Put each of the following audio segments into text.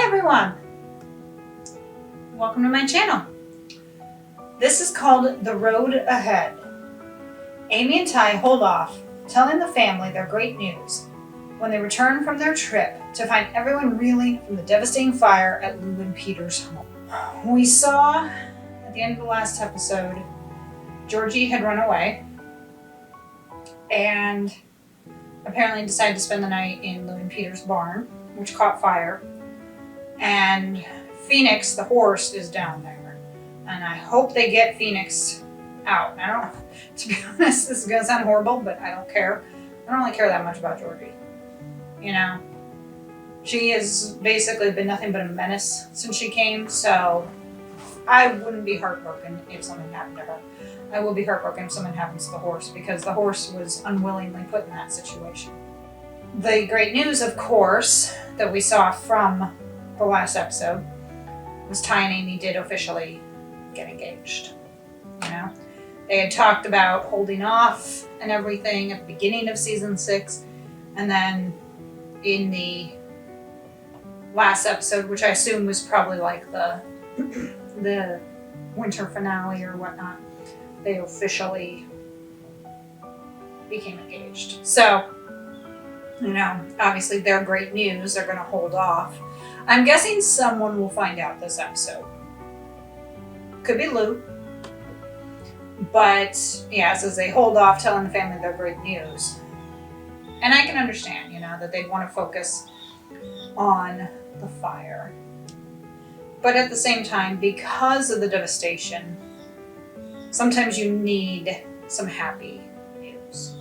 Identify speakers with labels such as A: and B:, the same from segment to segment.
A: everyone! Welcome to my channel. This is called The Road Ahead. Amy and Ty hold off, telling the family their great news when they return from their trip to find everyone reeling from the devastating fire at Lou and Peter's home. We saw at the end of the last episode, Georgie had run away and apparently decided to spend the night in Lou and Peter's barn, which caught fire. And Phoenix, the horse, is down there. And I hope they get Phoenix out. I don't, to be honest, this is going to sound horrible, but I don't care. I don't really care that much about Georgie. You know, she has basically been nothing but a menace since she came, so I wouldn't be heartbroken if something happened to her. I will be heartbroken if something happens to the horse, because the horse was unwillingly put in that situation. The great news, of course, that we saw from the last episode was Ty and Amy did officially get engaged. You know, they had talked about holding off and everything at the beginning of season 6, and then in the last episode, which I assume was probably like the winter finale or whatnot, they officially became engaged. So, you know, obviously they're great news. They're going to hold off. I'm guessing someone will find out this episode. Could be Lou. But, yeah, as they hold off telling the family their great news. And I can understand, you know, that they'd want to focus on the fire. But at the same time, because of the devastation, sometimes you need some happy news.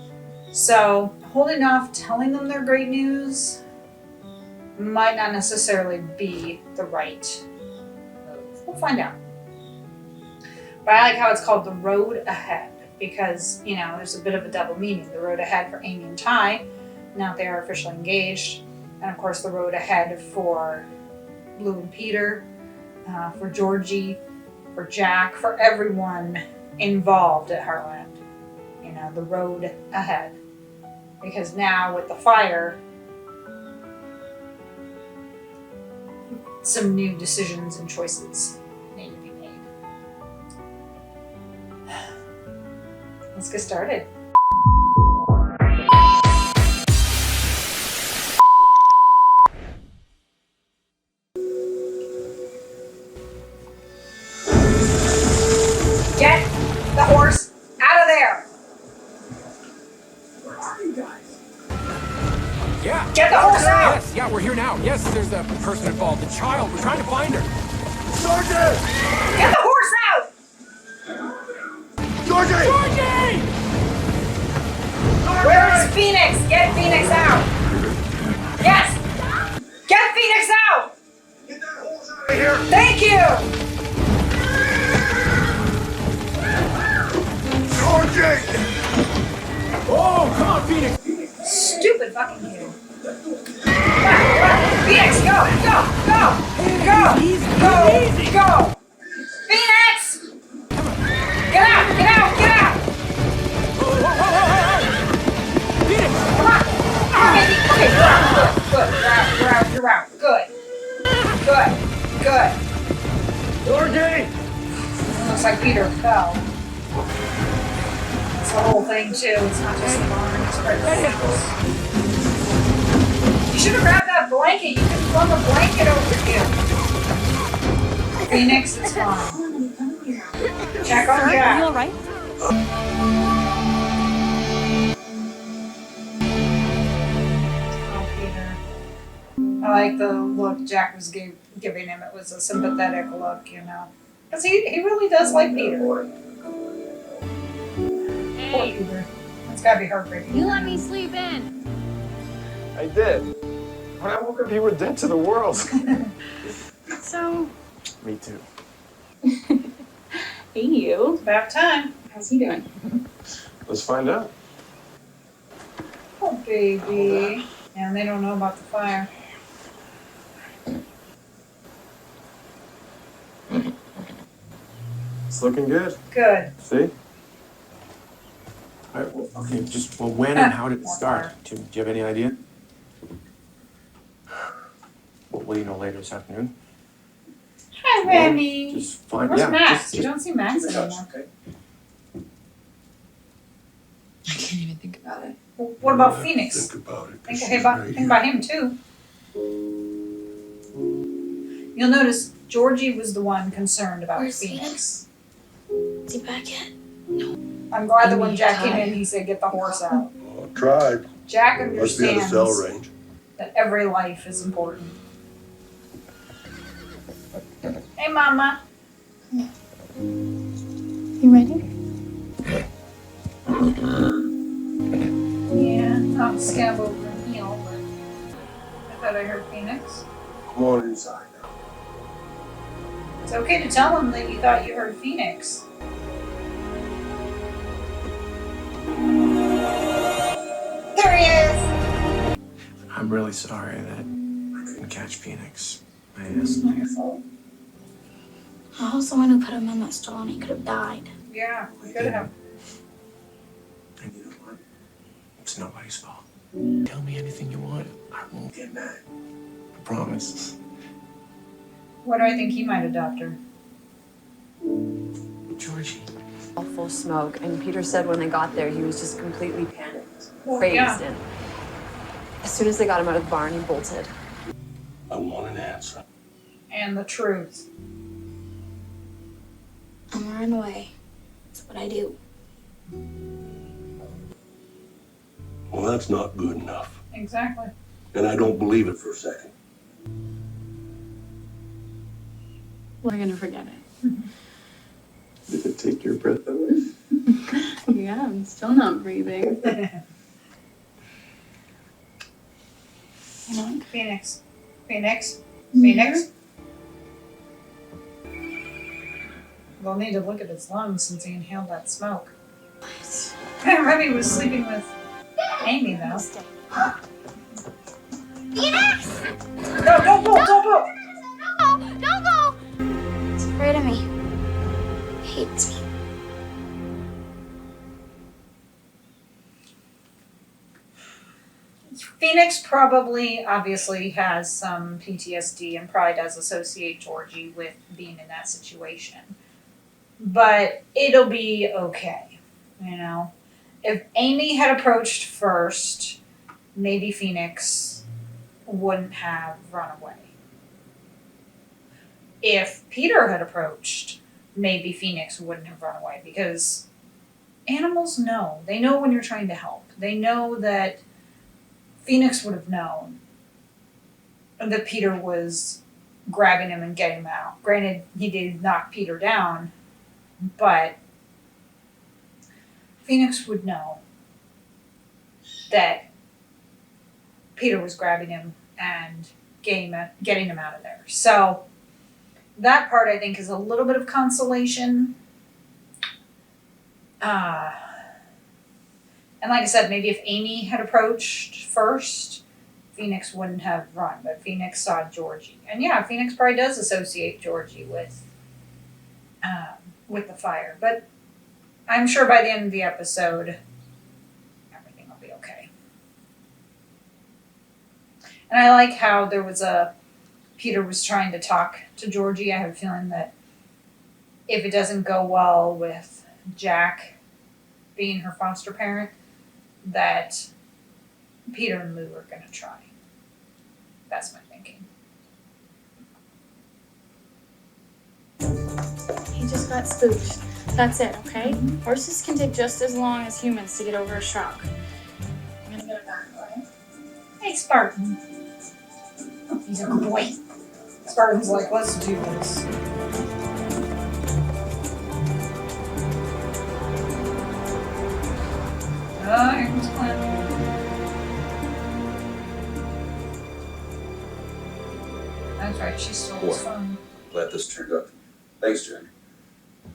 A: So holding off telling them their great news might not necessarily be the right move. We'll find out. But I like how it's called The Road Ahead, because, you know, there's a bit of a double meaning. The road ahead for Amy and Ty, now they are officially engaged. And of course the road ahead for Lou and Peter, for Georgie, for Jack, for everyone involved at Heartland. You know, the road ahead. Because now with the fire, some new decisions and choices need to be made. Let's get started. Get the horse out of there!
B: Where are you guys?
C: Yeah.
A: Get the horse out!
C: Yes, yeah, we're here now. Yes, there's a person involved, a child. We're trying to find her.
B: Georgie!
A: Get the horse out!
B: Georgie!
C: Georgie!
A: Where is Phoenix? Get Phoenix out! Yes! Get Phoenix out!
B: Get that horse out of here!
A: Thank you!
B: Georgie!
C: Oh, come on, Phoenix.
A: Stupid fucking kid. Phoenix, go! Go! Go! Go! Go! Go! Phoenix! Get out! Get out! Get out!
C: Whoa. Phoenix!
A: Come on! Okay, you're out. Good. You're out. Good.
B: Georgie!
A: Looks like Peter fell. It's the whole thing too. It's not just the barn. It's right there. You should have grabbed that blanket. You could have flung a blanket over you. Phoenix, it's fine. Check on Jack.
D: Are you all right?
A: Oh, Peter. I like the look Jack was giving him. It was a sympathetic look, you know. Because he really does like Peter. Poor Peter. It's gotta be heartbreaking.
D: You let me sleep in.
E: I did. When I woke up, you were dead to the world.
D: So,
E: Me too.
D: hey you.
A: It's about time.
D: How's he doing?
E: Let's find out.
A: Oh, baby. And they don't know about the fire.
E: It's looking good.
A: Good.
E: See?
C: All right, well, okay, well, when and how did it start? Do you have any idea?
E: Well, let you know later this afternoon.
A: Hi, Remy.
E: Just fine.
A: Where's
E: Yeah,
A: Max?
E: just
A: You don't see Max
E: keep in touch,
A: anymore.
E: okay?
F: I can't even think about it.
A: Well, what about Phoenix?
B: Think about it.
A: Think about him too. You'll notice Georgie was the one concerned about
G: Where's
A: Phoenix.
G: Is he back yet?
A: I'm glad that when
F: Amy,
A: Jack came
F: hi.
A: in, he said, "Get the horse out."
B: Oh, tried.
A: Jack
B: Must be out of cell
A: understands
B: range.
A: that every life is important. Hey, Mama.
D: You ready?
A: Yeah, not scab over and heel, but I thought I heard Phoenix.
B: Come on inside now.
A: It's okay to tell him that you thought you heard Phoenix. There he is!
E: I'm really sorry that I couldn't catch Phoenix.
A: It's not your fault.
G: I was the one who put him in that stall and he could have died.
A: Yeah, we could have.
E: And you know what? It's nobody's fault. Tell me anything you want. I won't get mad. I promise.
A: What do I think he might have, Doctor?
E: Georgie.
H: All full smoke, and Peter said when they got there, he was just completely panicked,
A: Well,
H: crazed,
A: yeah.
H: and as soon as they got him out of the barn, he bolted.
B: I want an answer.
A: And the truth.
G: I'm gonna run away. That's what I do.
B: Well, that's not good enough.
A: Exactly.
B: And I don't believe it for a second.
D: We're gonna forget it.
E: Did it take your breath away?
D: Yeah, I'm still not breathing. You know?
A: Phoenix. Phoenix. Phoenix. We'll need to look at his lungs since he inhaled that smoke. Remy was sleeping with Amy, though.
G: Phoenix!
A: No, don't go! Don't go!
G: No, don't go! He's afraid of me. He hates me.
A: Phoenix probably, obviously, has some PTSD and probably does associate Georgie with being in that situation. But it'll be okay, you know? If Amy had approached first, maybe Phoenix wouldn't have run away. If Peter had approached, maybe Phoenix wouldn't have run away because animals know. They know when you're trying to help. They know that Phoenix would have known that Peter was grabbing him and getting him out. Granted, he did knock Peter down, but Phoenix would know that Peter was grabbing him and getting him out of there. So that part, I think, is a little bit of consolation. And like I said, maybe if Amy had approached first, Phoenix wouldn't have run, but Phoenix saw Georgie. And yeah, Phoenix probably does associate Georgie with the fire. But I'm sure by the end of the episode, everything will be okay. And I like how there was Peter was trying to talk to Georgie. I have a feeling that if it doesn't go well with Jack being her foster parent, that Peter and Lou are going to try. That's my thinking.
D: He just got spooked. That's it, okay? Horses can take just as long as humans to get over a shock. I'm gonna get it back, alright?
A: Hey, Spartan. He's a good boy. Spartan's like, let's do this. Oh, here comes Clint. That's right, she stole his phone.
I: Glad this turned out. Thanks, Jen.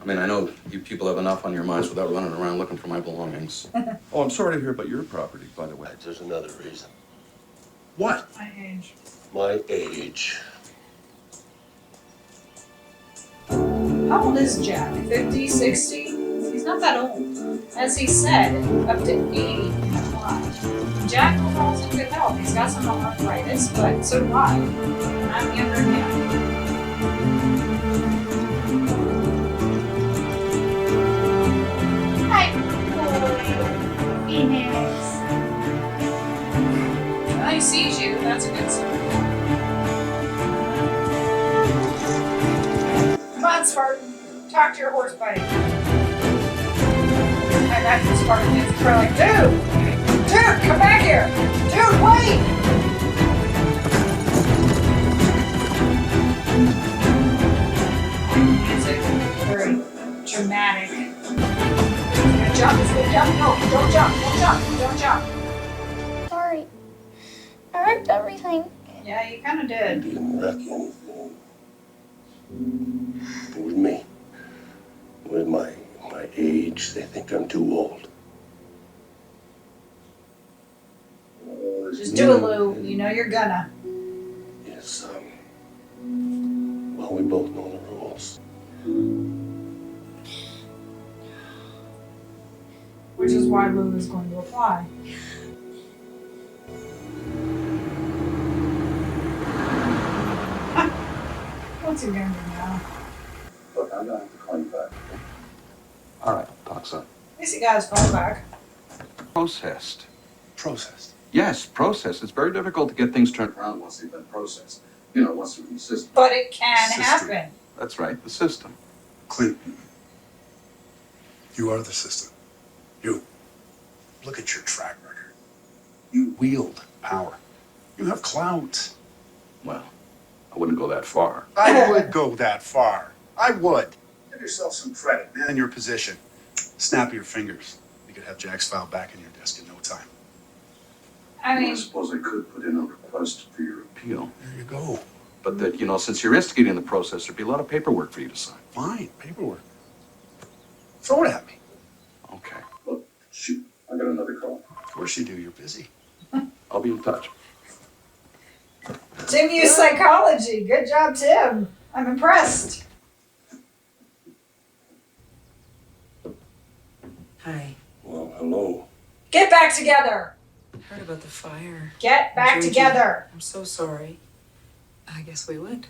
I: I mean, I know you people have enough on your minds without running around looking for my belongings.
B: Oh, I'm sorry to hear about your property, by the way. There's another reason. What?
A: My age.
B: My age.
A: How old is Jack? 50, 60? He's not that old. As he said, up to 80 and alive. Jack overall's in good health. He's got some arthritis, but so do I. And I'm talk to your horse buddy. And that's the Spartans are like, dude, come back here. Dude, wait. Music, very dramatic. Jump, it's gonna jump. No, don't jump.
G: Sorry. I wrecked everything.
A: Yeah, you kind of did.
B: You didn't wreck anything. With me. With my age, they think I'm too old.
A: Just do it, Lou. You know you're gonna.
B: Yes, well, we both know the rules.
A: Which is why Lou is going to apply. What's he gonna do now?
I: Look, I'm gonna have to call you back. All right, talk soon.
A: At least he got his phone back.
I: Processed.
E: Processed.
I: Yes, processed. It's very difficult to get things turned around once they've been processed. You know, once they're in the system.
A: But it can
E: System.
A: happen.
I: That's right, the system.
E: Clint, you are the system. You. Look at your track record. You wield power. You have clout.
I: Well, I wouldn't go that far.
E: I would go that far. I would. Give yourself some credit, man, in your position. Snap your fingers. You could have Jack's file back in your desk in no time.
A: I
I: I
A: mean,
I: suppose I could put in a request for your appeal.
E: There you go.
I: But that, you know, since you're instigating the process, there'd be a lot of paperwork for you to sign.
E: Fine, paperwork. Throw it at me.
I: Okay. Look, shoot, I got another call.
E: Of course you do, you're busy.
I: I'll be in touch.
A: Tim used psychology. Good job, Tim. I'm impressed.
F: Hi.
B: Well, hello.
A: Get back together.
F: Heard about the fire.
A: Get back
F: Georgie,
A: together.
F: I'm so sorry. I guess we would.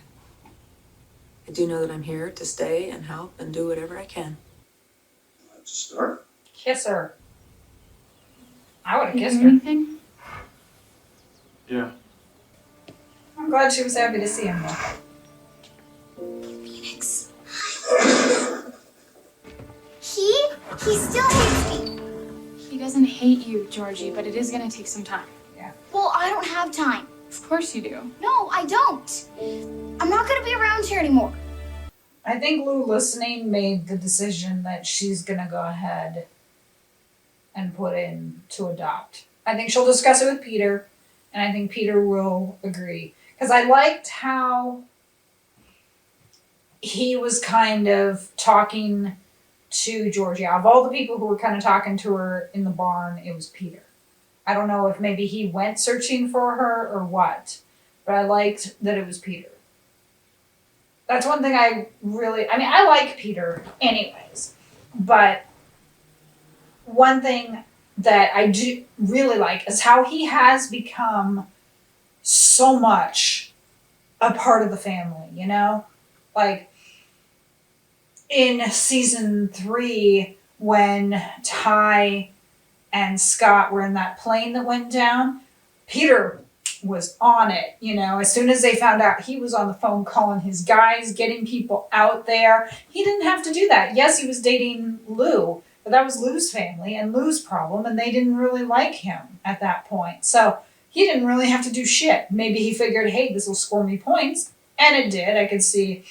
F: I do know that I'm here to stay and help and do whatever I can.
I: Let's start.
A: Kiss her. I would have
D: You
A: kissed
D: do
A: her.
D: anything?
I: Yeah.
A: I'm glad she was happy to see him though.
G: Phoenix. He still hates me.
D: He doesn't hate you, Georgie, but it is gonna take some time.
G: Well, I don't have time.
D: Of course you do.
G: No, I don't. I'm not gonna be around here anymore.
A: I think Lou listening made the decision that she's gonna go ahead and put in to adopt. I think she'll discuss it with Peter, and I think Peter will agree. Because I liked how he was kind of talking to Georgie. Out of all the people who were kind of talking to her in the barn, it was Peter. I don't know if maybe he went searching for her or what, but I liked that it was Peter. That's one thing I like Peter anyways, but one thing that I do really like is how he has become so much a part of the family, you know? Like in season 3, when Ty and Scott were in that plane that went down, Peter was on it, you know. As soon as they found out, he was on the phone calling his guys, getting people out there. He didn't have to do that. Yes, he was dating Lou, but that was Lou's family and Lou's problem, and they didn't really like him at that point. So he didn't really have to do shit. Maybe he figured, hey, this will score me points, and it did. I could see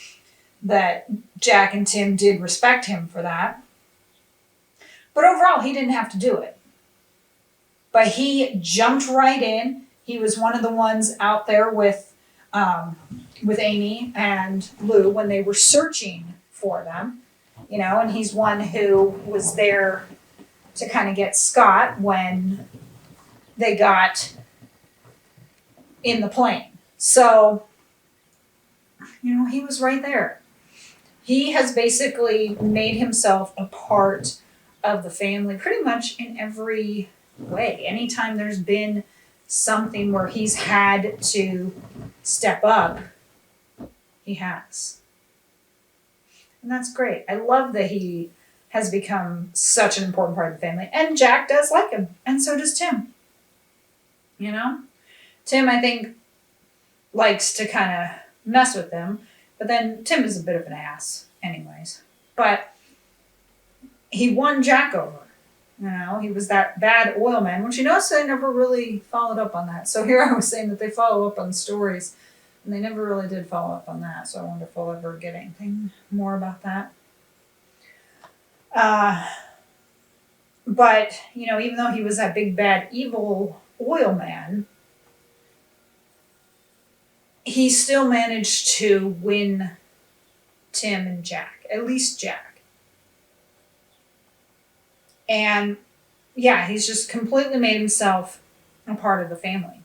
A: that Jack and Tim did respect him for that. But overall, he didn't have to do it. But he jumped right in. He was one of the ones out there with Amy and Lou when they were searching for them, you know, and he's one who was there to kind of get Scott when they got in the plane. So, you know, he was right there. He has basically made himself a part of the family pretty much in every way. Anytime there's been something where he's had to step up, he has. And that's great. I love that he has become such an important part of the family. And Jack does like him. And so does Tim. You know? Tim, I think, likes to kind of mess with him. But then Tim is a bit of an ass anyways. But he won Jack over. You know, he was that bad oil man, which you notice they never really followed up on that. So here I was saying that they follow up on stories, and they never really did follow up on that. So I wonder if we'll ever get anything more about that. But, you know, even though he was that big, bad, evil oil man, he still managed to win Tim and Jack, at least Jack. And yeah, he's just completely made himself a part of the family.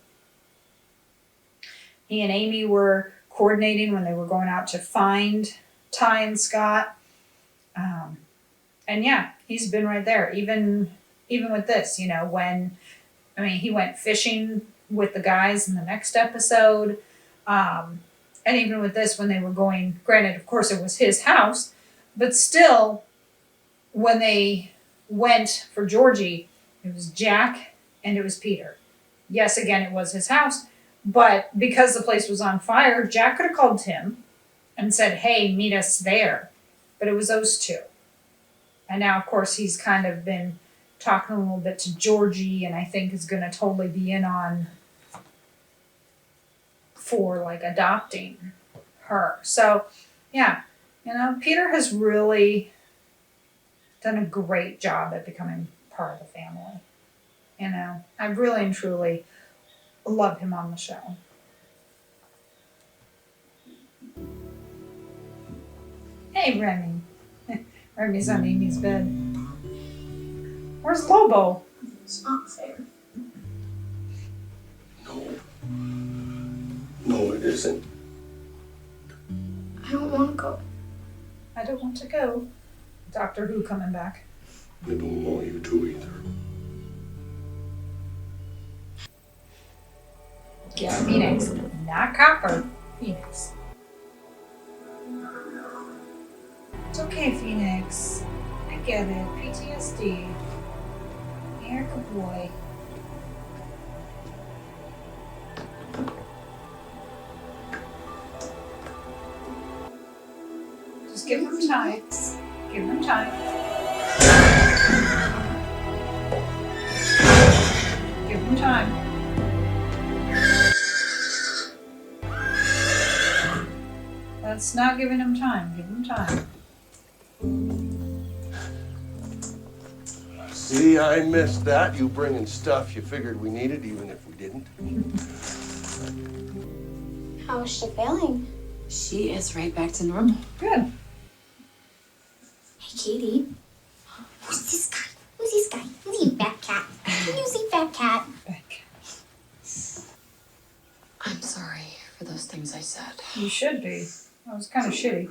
A: He and Amy were coordinating when they were going out to find Ty and Scott. And yeah, he's been right there. Even with this, you know, he went fishing with the guys in the next episode. And even with this, when they were going, granted, of course, it was his house, but still, when they went for Georgie, it was Jack and it was Peter. Yes, again, it was his house, but because the place was on fire, Jack could have called Tim and said, hey, meet us there. But it was those two. And now, of course, he's kind of been talking a little bit to Georgie, and I think is going to totally be in on for like adopting her. So, yeah, you know, Peter has really done a great job at becoming part of the family. You know, I really and truly love him on the show. Hey, Remy. Remy's on Amy's bed. Where's Lobo?
G: It's not fair.
B: No, it isn't.
G: I don't want to go.
A: I don't want to go. Doctor Who coming back.
B: I don't want you to either.
A: Yeah, Phoenix. Not Copper. Phoenix. It's okay, Phoenix. I get it. PTSD. You're a good boy. Just give him time. Give him time. Give him time. That's not giving him time. Give him time.
B: See, I missed that. You bringing stuff you figured we needed, even if we didn't.
G: How is she feeling?
H: She is right back to normal.
A: Good.
G: Hey, Katie. Who's this guy? Who's this guy? Who's he, fat cat? Who's he, fat cat?
H: I'm sorry for those things I said.
A: You should be. That was kind of shitty.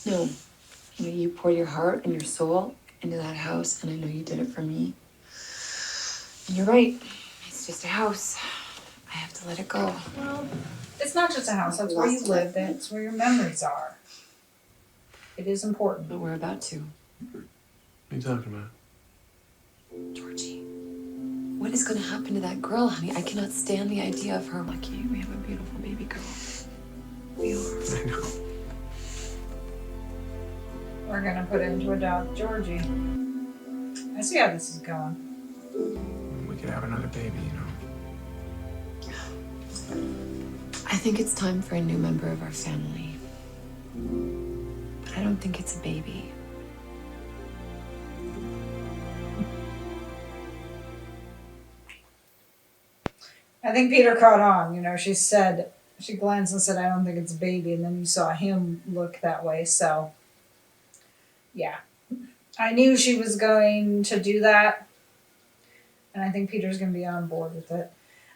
H: No, you poured your heart and your soul into that house, and I know you did it for me. And you're right. It's just a house. I have to let it go.
A: Well, it's not just a house. That's where you lived. It's where your memories are. It is important.
H: But we're about to.
E: What are you talking about?
H: Georgie, what is going to happen to that girl, honey? I cannot stand the idea of her. Lucky we have a beautiful baby girl. We are.
E: I know.
A: We're gonna put him to adopt Georgie. I see how this is going.
E: We could have another baby, you know.
H: I think it's time for a new member of our family. But I don't think it's a baby.
A: I think Peter caught on. You know, she glanced and said, I don't think it's a baby. And then you saw him look that way. So, yeah. I knew she was going to do that. And I think Peter's going to be on board with it.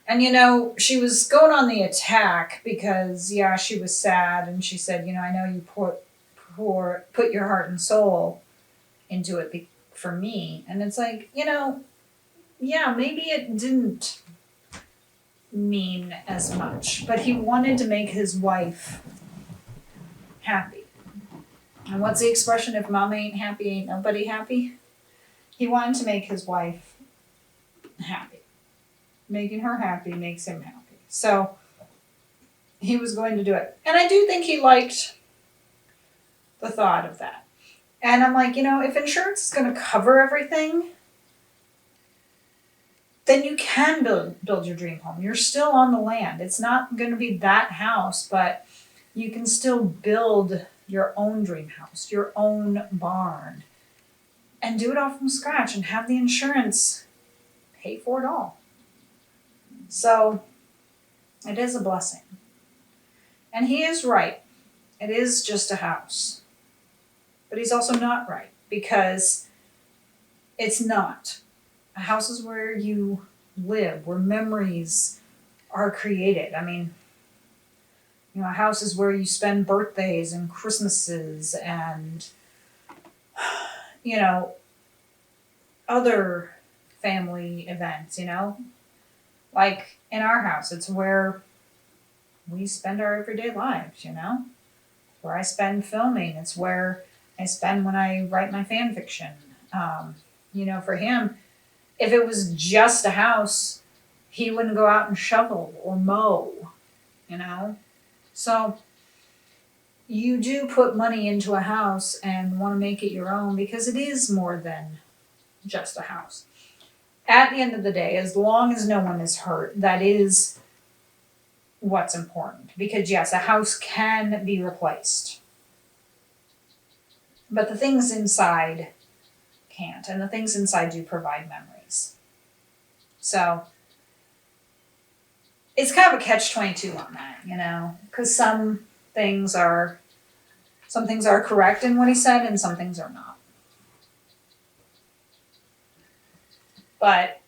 A: And, you know, she was going on the attack because, yeah, she was sad. And she said, you know, I know you put your heart and soul into it for me. And it's like, you know, yeah, maybe it didn't mean as much, but he wanted to make his wife happy. And what's the expression? If mama ain't happy, ain't nobody happy. He wanted to make his wife happy. Making her happy makes him happy. So he was going to do it. And I do think he liked the thought of that. And I'm like, if insurance is going to cover everything, then you can build your dream home. You're still on the land. It's not going to be that house, but you can still build your own dream house, your own barn, and do it all from scratch and have the insurance pay for it all. So it is a blessing. And he is right. It is just a house. But he's also not right, because it's not. A house is where you live, where memories are created. I mean, a house is where you spend birthdays and Christmases and, other family events, Like in our house, it's where we spend our everyday lives, Where I spend filming. It's where I spend when I write my fan fiction. For him, if it was just a house, he wouldn't go out and shovel or mow, So you do put money into a house and want to make it your own because it is more than just a house. At the end of the day, as long as no one is hurt, that is what's important. Because yes, a house can be replaced. But the things inside can't, and the things inside do provide memories. So it's kind of a catch-22 on that, because some things are correct in what he said, and some things are not. But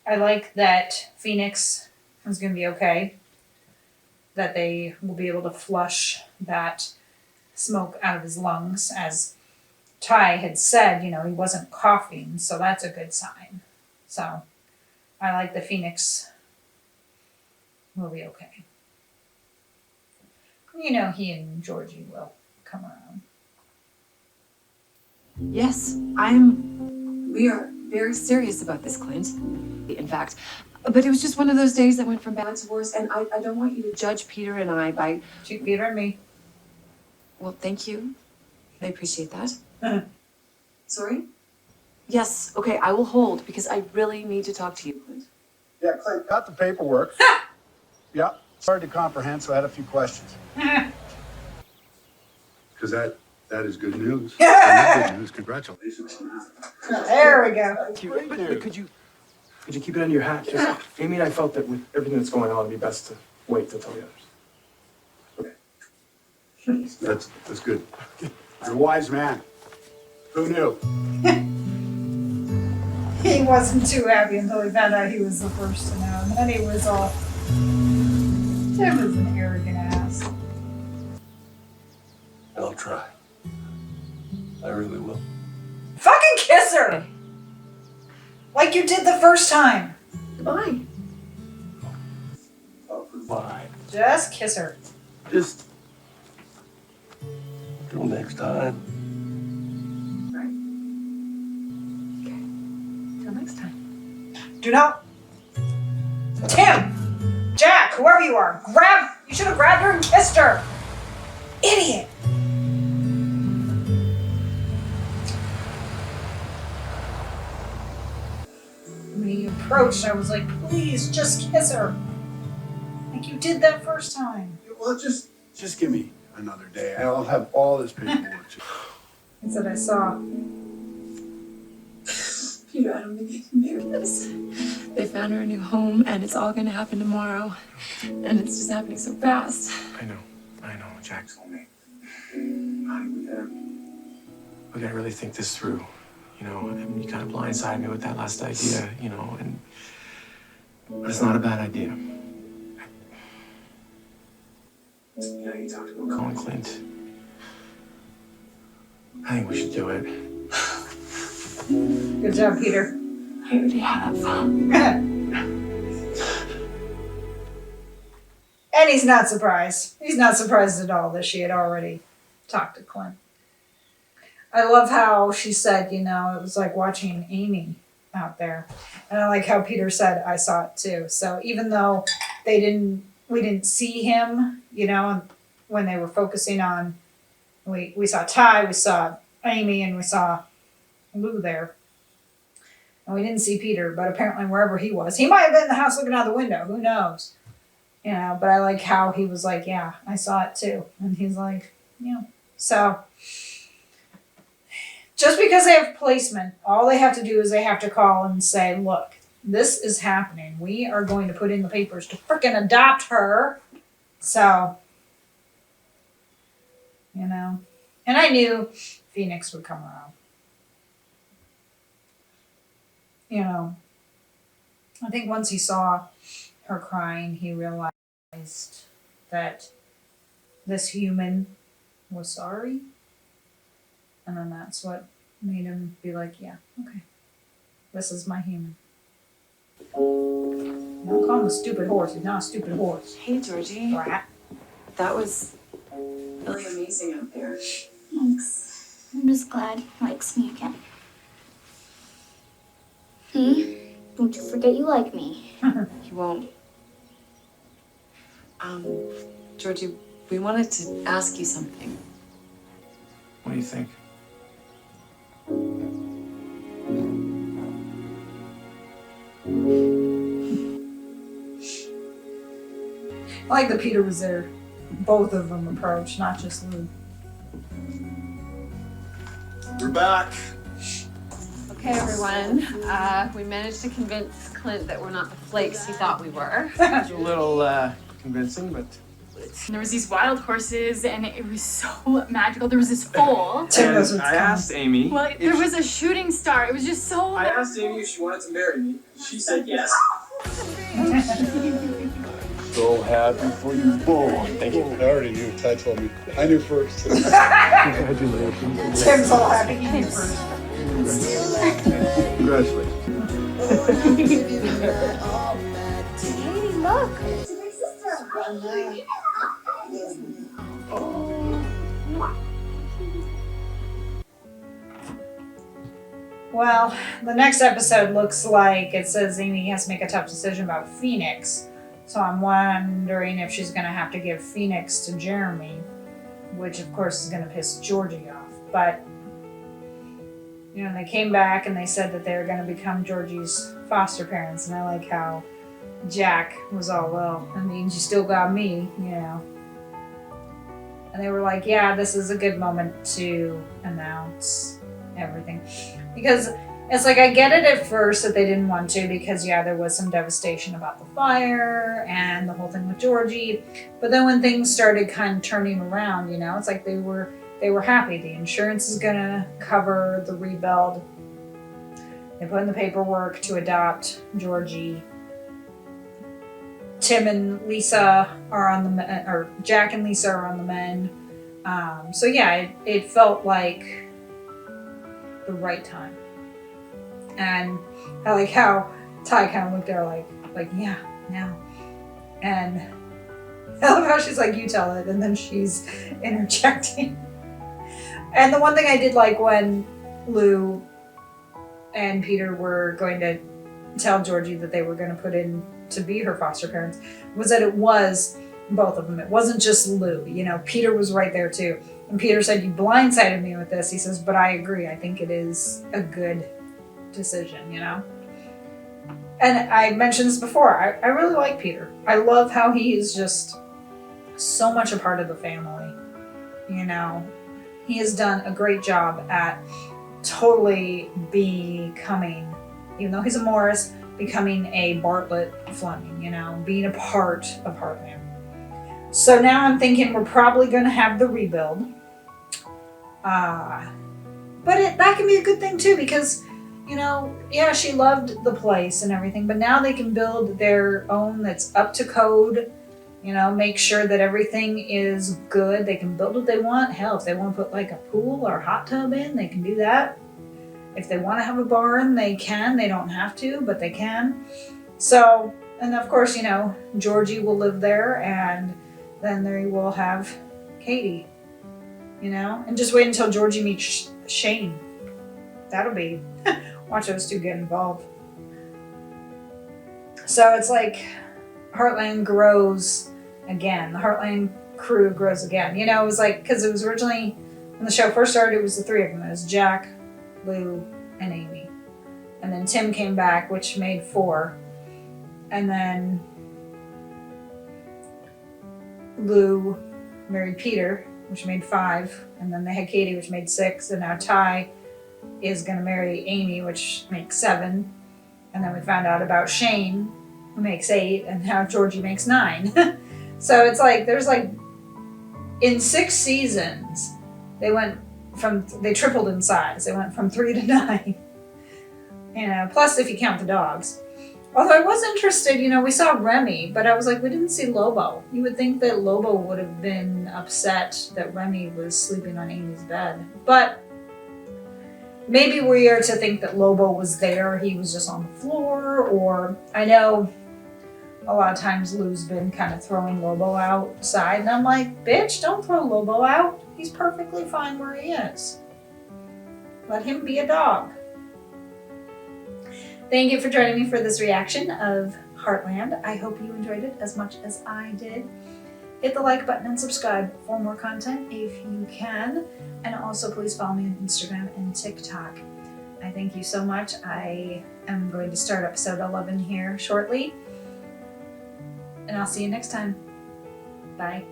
A: I like that Phoenix is going to be okay, that they will be able to flush that smoke out of his lungs. As Ty had said, he wasn't coughing, so that's a good sign. So I like the Phoenix will be okay. He and Georgie will come around.
H: Yes, we are very serious about this, Clint. In fact, but it was just one of those days that went from bad to worse, and I don't want you to judge Peter and I by...
A: Peter and me.
H: Well, thank you. I appreciate that.
A: Uh-huh.
H: Sorry? Yes, okay, I will hold, because I really need to talk to you, Clint.
J: Yeah, Clint, got the paperwork. Yeah, it's hard to comprehend, so I had a few questions.
B: Because that is good news. That is good news. Congratulations.
A: There we go.
E: But could you keep it under your hat? Just Amy and I felt that with everything that's going on, it'd be best to wait to tell the others.
B: Okay. That's good.
J: You're a wise man. Who knew?
A: He wasn't too happy until he found out he was the first to know. And then he was all... Tim is an arrogant ass.
B: I'll try. I really will.
A: Fucking kiss her! Like you did the first time.
H: Goodbye.
B: Oh, goodbye.
A: Just kiss her.
B: Just till next time.
H: Till next time.
A: Do not... Tim! Jack! Whoever you are! You should have grabbed her and kissed her! Idiot! When he approached, I was like, please, just kiss her. Like you did that first time.
J: Well, just give me another day. I'll have all this paperwork.
A: That's what I saw.
H: Peter, I don't think I can bear this. They found her a new home, and it's all gonna happen tomorrow. And it's just happening so fast.
E: I know, Jack's on me. We gotta really think this through. I mean, you kind of blindsided me with that last idea, but it's not a bad idea. You talked about calling Clint. I think we should do it.
A: Good job, Peter.
H: I already have.
A: And he's not surprised. He's not surprised at all that she had already talked to Clint. I love how she said, it was like watching Amy out there. And I like how Peter said, I saw it too. So even though we didn't see him, when they were focusing on We saw Ty, we saw Amy, and we saw Lou there. And we didn't see Peter, but apparently wherever he was, he might have been in the house looking out the window. Who knows? You know, but I like how he was like, yeah, I saw it too. And he's like, yeah. So just because they have placement, all they have to do is they have to call and say, look, this is happening. We are going to put in the papers to frickin' adopt her. So, you know, and I knew Phoenix would come around. You know, I think once he saw her crying, he realized that this human was sorry. And then that's what made him be like, yeah, okay, this is my human. Don't call him a stupid horse. He's not a stupid horse.
H: Hey, Georgie.
A: Brat.
H: That was really amazing out there.
G: Thanks. I'm just glad he likes me again. Hey, don't you forget you like me.
H: You won't. Georgie, we wanted to ask you something.
E: What do you think?
A: I like that Peter was there. Both of them approached, not just Lou.
J: We're back.
K: Okay, everyone. We managed to convince Clint that we're not the flakes he thought we were.
E: It's a little convincing, but.
D: And there was these wild horses, and it was so magical. There was this foal.
E: And I asked Amy.
D: Well, there was a shooting star. It was just so.
E: I asked Amy if she wanted to marry me. She said yes.
J: So happy for you both. Thank you. I already knew. Ty told me. I knew first.
E: Congratulations.
A: Tim's all happy he knew first.
J: Congratulations.
G: Katie, look. It's my sister.
A: Well, the next episode looks like it says Amy has to make a tough decision about Phoenix. So I'm wondering if she's going to have to give Phoenix to Jeremy, which of course is going to piss Georgie off. But, you know, they came back and they said that they were going to become Georgie's foster parents. And I like how Jack was all, well, that means you still got me, you know. And they were like, yeah, this is a good moment to announce everything. Because it's like, I get it at first that they didn't want to because, yeah, there was some devastation about the fire and the whole thing with Georgie. But then when things started kind of turning around, you know, it's like they were happy. The insurance is going to cover the rebuild. They put in the paperwork to adopt Georgie. Tim and Lisa are on the, or Jack and Lisa are on the mend. So yeah, it felt like the right time. And I like how Ty kind of looked at her like, yeah, now. And I love how she's like, you tell it, and then she's interjecting. And the one thing I did like when Lou and Peter were going to tell Georgie that they were going to put in to be her foster parents was that it was both of them. It wasn't just Lou. You know, Peter was right there too. And Peter said, you blindsided me with this. He says, but I agree. I think it is a good decision, you know? And I mentioned this before. I really like Peter. I love how he is just so much a part of the family. You know, he has done a great job at totally becoming, even though he's a Morris, becoming a Bartlett Fleming, you know, being a part of Heartland. So now I'm thinking we're probably going to have the rebuild. But that can be a good thing too, because, you know, yeah, she loved the place and everything, but now they can build their own that's up to code, you know, make sure that everything is good. They can build what they want. Hell, if they want to put like a pool or a hot tub in, they can do that. If they want to have a barn, they can. They don't have to, but they can. So, and of course, you know, Georgie will live there, and then they will have Katie, you know, and just wait until Georgie meets Shane. That'll be, watch those two get involved. So it's like Heartland grows again. The Heartland crew grows again. You know, it was like, because it was originally when the show first started, it was the three of them. It was Jack, Lou, and Amy. And then Tim came back, which made 4. And then Lou married Peter, which made 5. And then they had Katie, which made 6. And now Ty is going to marry Amy, which makes 7. And then we found out about Shane, who makes 8. And now Georgie makes 9. So it's like, there's like, in 6 seasons, they tripled in size. They went from 3 to 9. Plus if you count the dogs. Although I was interested, we saw Remy, but I was like, we didn't see Lobo. You would think that Lobo would have been upset that Remy was sleeping on Amy's bed. But maybe we are to think that Lobo was there, he was just on the floor, or I know a lot of times Lou's been kind of throwing Lobo outside, and I'm like, bitch, don't throw Lobo out. He's perfectly fine where he is. Let him be a dog. Thank you for joining me for this reaction of Heartland. I hope you enjoyed it as much as I did. Hit the like button and subscribe for more content if you can. And also please follow me on Instagram and TikTok. I thank you so much. I am going to start episode 11 here shortly. And I'll see you next time. Bye.